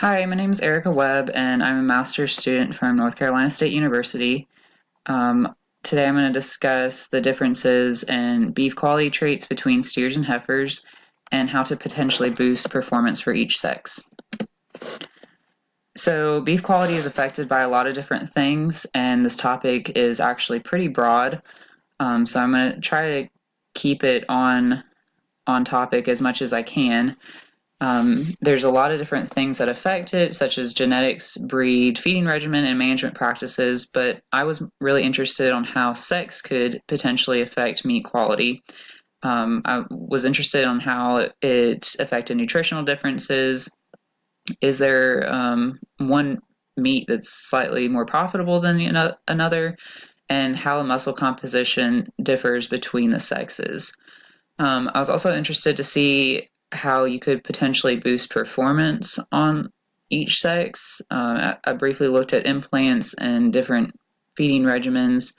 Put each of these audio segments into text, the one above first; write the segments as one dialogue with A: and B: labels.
A: Hi, my name is Erica Webb, and I'm a master's student from North Carolina State University. Today I'm going to discuss the differences in beef quality traits between steers and heifers and how to potentially boost performance for each sex. So, beef quality is affected by a lot of different things, and this topic is actually pretty broad. So I'm going to try to keep it on topic as much as I can. There's a lot of different things that affect it, such as genetics, breed, feeding regimen, and management practices, but I was really interested on how sex could potentially affect meat quality. I was interested on how it affected nutritional differences. Is there one meat that's slightly more profitable than another? And how muscle composition differs between the sexes. I was also interested to see how you could potentially boost performance on each sex. I briefly looked at implants and different feeding regimens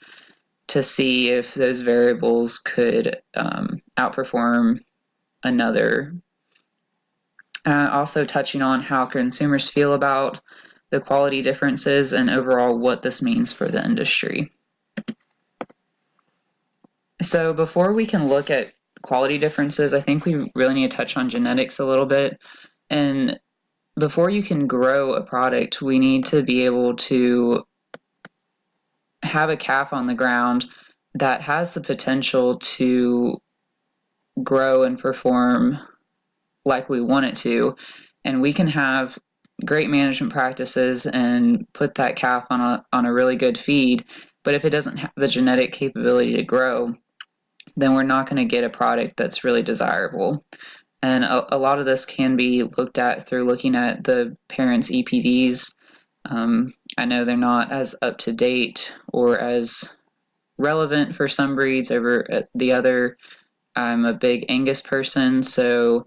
A: to see if those variables could outperform another. Also touching on how consumers feel about the quality differences and overall what this means for the industry. So before we can look at quality differences, I think we really need to touch on genetics a little bit. And before you can grow a product, we need to be able to have a calf on the ground that has the potential to grow and perform like we want it to. And we can have great management practices and put that calf on a really good feed. But if it doesn't have the genetic capability to grow, then we're not going to get a product that's really desirable. And a lot of this can be looked at through looking at the parents' EPDs. I know they're not as up to date or as relevant for some breeds over the other. I'm a big Angus person, so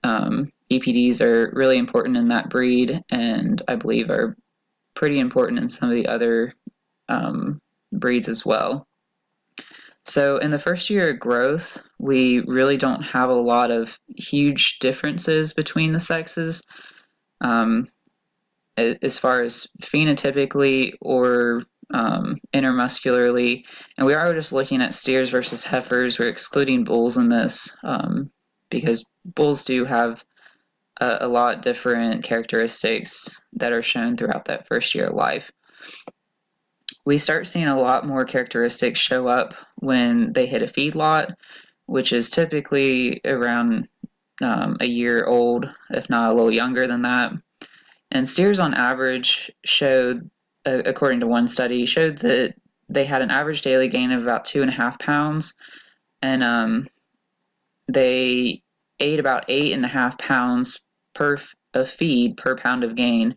A: EPDs are really important in that breed, and I believe are pretty important in some of the other breeds as well. So in the first year of growth, we really don't have a lot of huge differences between the sexes as far as phenotypically or intermuscularly. And we are just looking at steers versus heifers. We're excluding bulls in this because bulls do have a lot different characteristics that are shown throughout that first year of life. We start seeing a lot more characteristics show up when they hit a feedlot, which is typically around a year old, if not a little younger than that. And steers on average showed, according to one study, showed that they had an average daily gain of about 2.5 pounds, and they ate about 8.5 pounds of feed per pound of gain.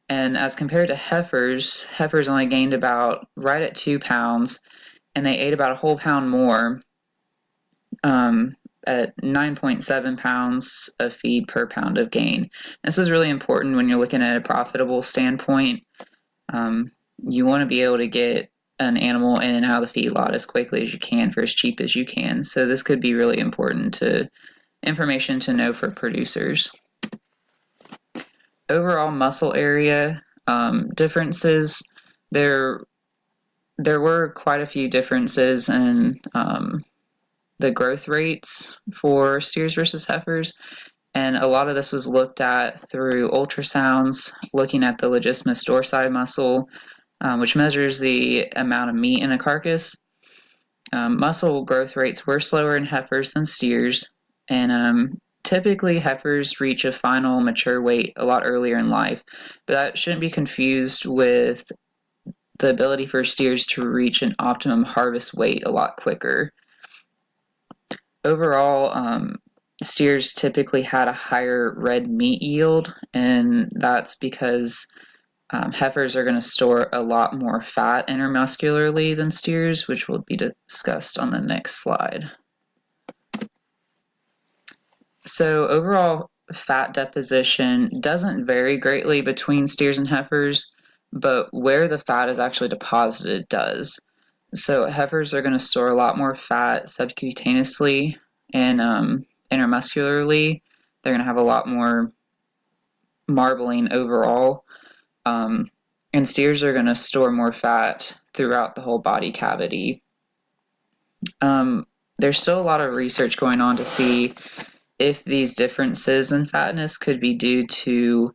A: And as compared to heifers only gained about right at 2 pounds, and they ate about a whole pound more at 9.7 pounds of feed per pound of gain. This is really important when you're looking at a profitable standpoint. You want to be able to get an animal in and out of the feedlot as quickly as you can for as cheap as you can. So this could be really important information to know for producers. Overall muscle area differences. There were quite a few differences in the growth rates for steers versus heifers, and a lot of this was looked at through ultrasounds, looking at the longissimus dorsi muscle, which measures the amount of meat in a carcass. Muscle growth rates were slower in heifers than steers, and typically heifers reach a final mature weight a lot earlier in life, but that shouldn't be confused with the ability for steers to reach an optimum harvest weight a lot quicker. Overall, steers typically had a higher red meat yield, and that's because heifers are going to store a lot more fat intermuscularly than steers, which will be discussed on the next slide. So overall fat deposition doesn't vary greatly between steers and heifers, but where the fat is actually deposited does. So heifers are going to store a lot more fat subcutaneously and intermuscularly. They're going to have a lot more marbling overall. And steers are going to store more fat throughout the whole body cavity. There's still a lot of research going on to see if these differences in fatness could be due to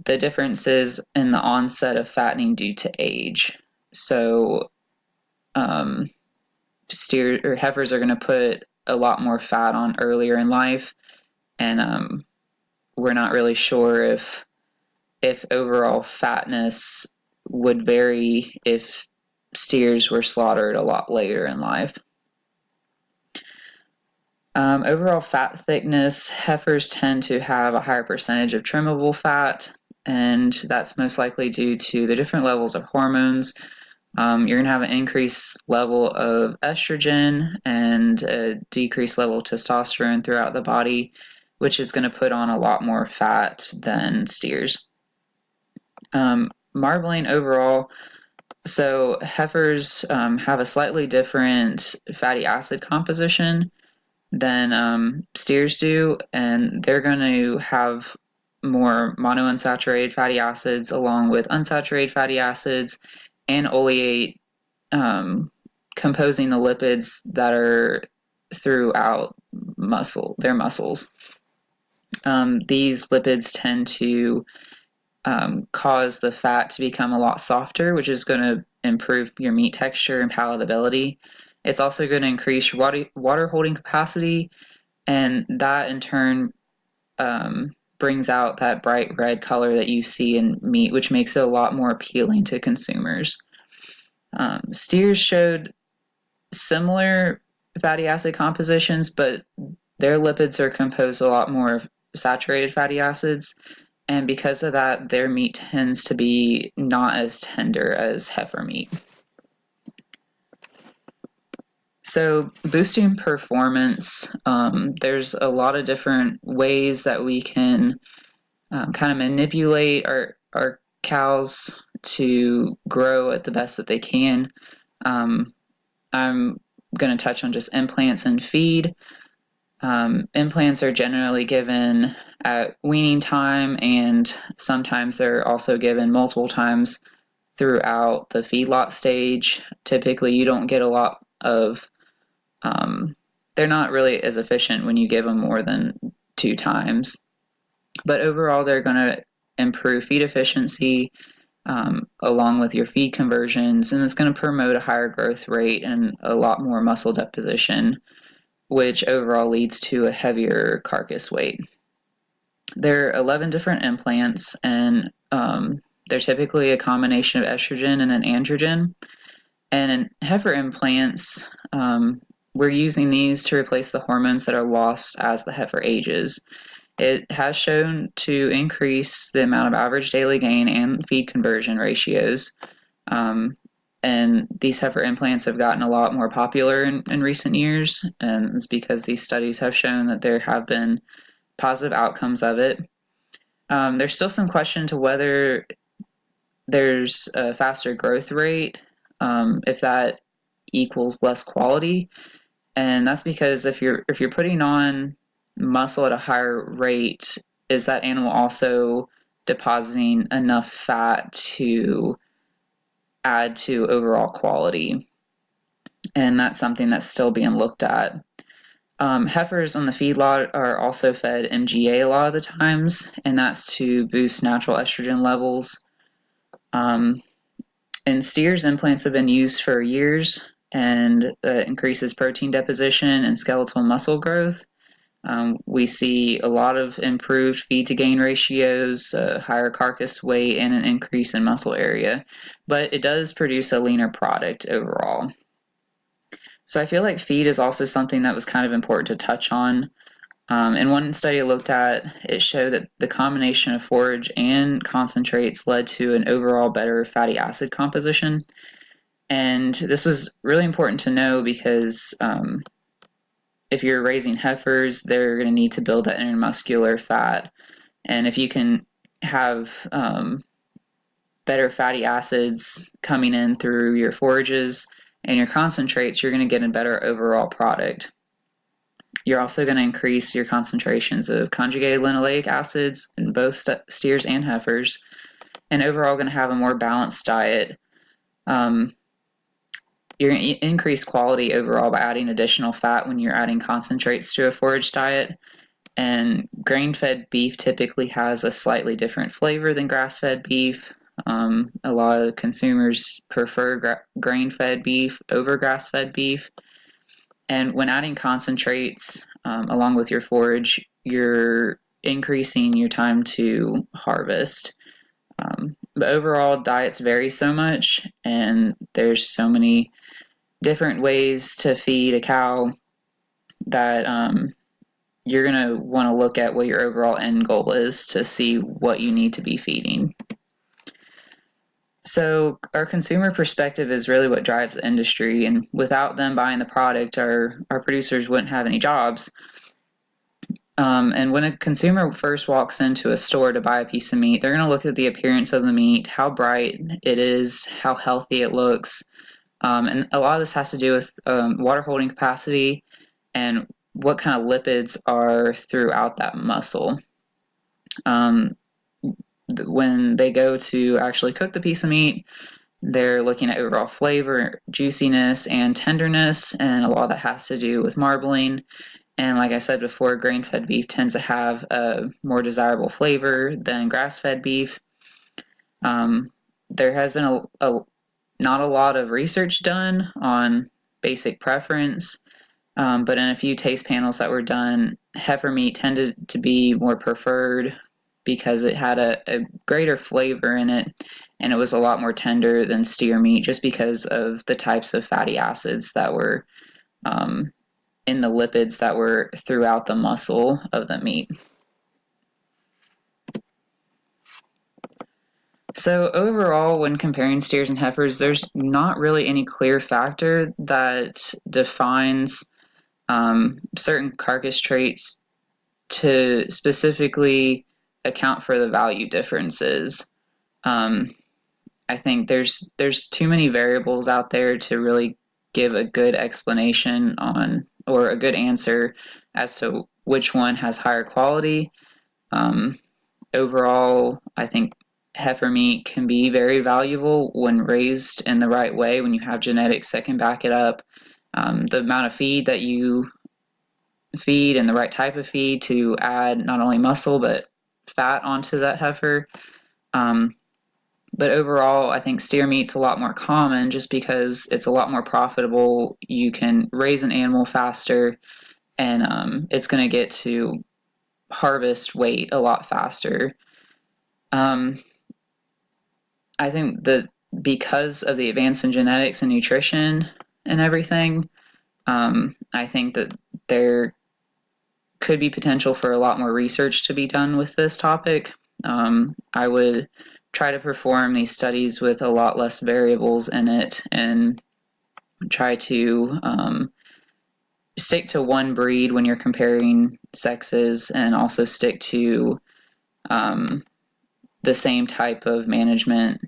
A: the differences in the onset of fattening due to age. So, steer or heifers are going to put a lot more fat on earlier in life, and we're not really sure if overall fatness would vary if steers were slaughtered a lot later in life. Overall fat thickness, heifers tend to have a higher percentage of trimmable fat, and that's most likely due to the different levels of hormones. You're going to have an increased level of estrogen and a decreased level of testosterone throughout the body, which is going to put on a lot more fat than steers. Marbling overall, so heifers have a slightly different fatty acid composition than steers do, and they're going to have more monounsaturated fatty acids along with unsaturated fatty acids and oleate composing the lipids that are throughout their muscles. These lipids tend to cause the fat to become a lot softer, which is going to improve your meat texture and palatability. It's also going to increase your water holding capacity, and that in turn brings out that bright red color that you see in meat, which makes it a lot more appealing to consumers. Steers showed similar fatty acid compositions, but their lipids are composed a lot more of saturated fatty acids, and because of that, their meat tends to be not as tender as heifer meat. So boosting performance, there's a lot of different ways that we can kind of manipulate our cows to grow at the best that they can. I'm going to touch on just implants and feed. Implants are generally given at weaning time, and sometimes they're also given multiple times throughout the feedlot stage. Typically, you don't get a lot of, they're not really as efficient when you give them more than 2 times. But overall, they're going to improve feed efficiency along with your feed conversions, and it's going to promote a higher growth rate and a lot more muscle deposition, which overall leads to a heavier carcass weight. There are 11 different implants, and they're typically a combination of estrogen and an androgen. And in heifer implants, we're using these to replace the hormones that are lost as the heifer ages. It has shown to increase the amount of average daily gain and feed conversion ratios. And these heifer implants have gotten a lot more popular in recent years, and it's because these studies have shown that there have been positive outcomes of it. There's still some question to whether there's a faster growth rate, if that equals less quality, and that's because if you're putting on muscle at a higher rate, is that animal also depositing enough fat to add to overall quality? And that's something that's still being looked at. Heifers on the feedlot are also fed MGA a lot of the times, and that's to boost natural estrogen levels. And steers, implants have been used for years, and increases protein deposition and skeletal muscle growth. We see a lot of improved feed to gain ratios, higher carcass weight, and an increase in muscle area, but it does produce a leaner product overall. So I feel like feed is also something that was kind of important to touch on. In one study I looked at, it showed that the combination of forage and concentrates led to an overall better fatty acid composition. And this was really important to know because if you're raising heifers, they're going to need to build that intermuscular fat. And if you can have better fatty acids coming in through your forages and your concentrates, you're going to get a better overall product. You're also going to increase your concentrations of conjugated linoleic acids in both steers and heifers, and overall going to have a more balanced diet. You're going to increase quality overall by adding additional fat when you're adding concentrates to a forage diet. And grain-fed beef typically has a slightly different flavor than grass-fed beef. A lot of consumers prefer grain-fed beef over grass-fed beef. And when adding concentrates along with your forage, you're increasing your time to harvest. But overall, diets vary so much, and there's so many different ways to feed a cow that you're going to want to look at what your overall end goal is to see what you need to be feeding. So our consumer perspective is really what drives the industry, and without them buying the product, our producers wouldn't have any jobs. And when a consumer first walks into a store to buy a piece of meat, they're going to look at the appearance of the meat, how bright it is, how healthy it looks. And a lot of this has to do with water holding capacity and what kind of lipids are throughout that muscle. When they go to actually cook the piece of meat, they're looking at overall flavor, juiciness, and tenderness, and a lot of that has to do with marbling. And like I said before, grain-fed beef tends to have a more desirable flavor than grass-fed beef. There has been not a lot of research done on basic preference, but in a few taste panels that were done, heifer meat tended to be more preferred because it had a greater flavor in it, and it was a lot more tender than steer meat just because of the types of fatty acids that were in the lipids that were throughout the muscle of the meat. So overall, when comparing steers and heifers, there's not really any clear factor that defines certain carcass traits to specifically account for the value differences. I think there's too many variables out there to really give a good explanation on, or a good answer as to which one has higher quality. Overall, I think heifer meat can be very valuable when raised in the right way, when you have genetics that can back it up. The amount of feed that you feed and the right type of feed to add not only muscle but fat onto that heifer. But overall, I think steer meat's a lot more common just because it's a lot more profitable. You can raise an animal faster, and it's going to get to harvest weight a lot faster. I think that because of the advance in genetics and nutrition and everything, I think that there could be potential for a lot more research to be done with this topic. I would try to perform these studies with a lot less variables in it and try to stick to one breed when you're comparing sexes, and also stick to the same type of management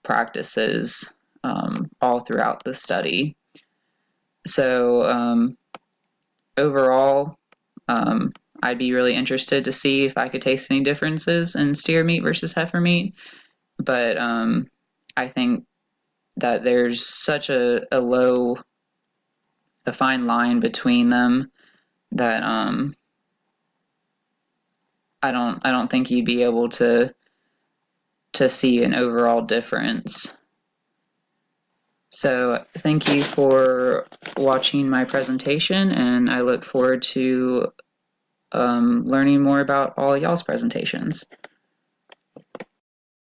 A: practices all throughout the study. So overall, I'd be really interested to see if I could taste any differences in steer meat versus heifer meat, but I think that there's such a fine line between them that I don't think you'd be able to see an overall difference. So thank you for watching my presentation, and I look forward to learning more about all y'all's presentations.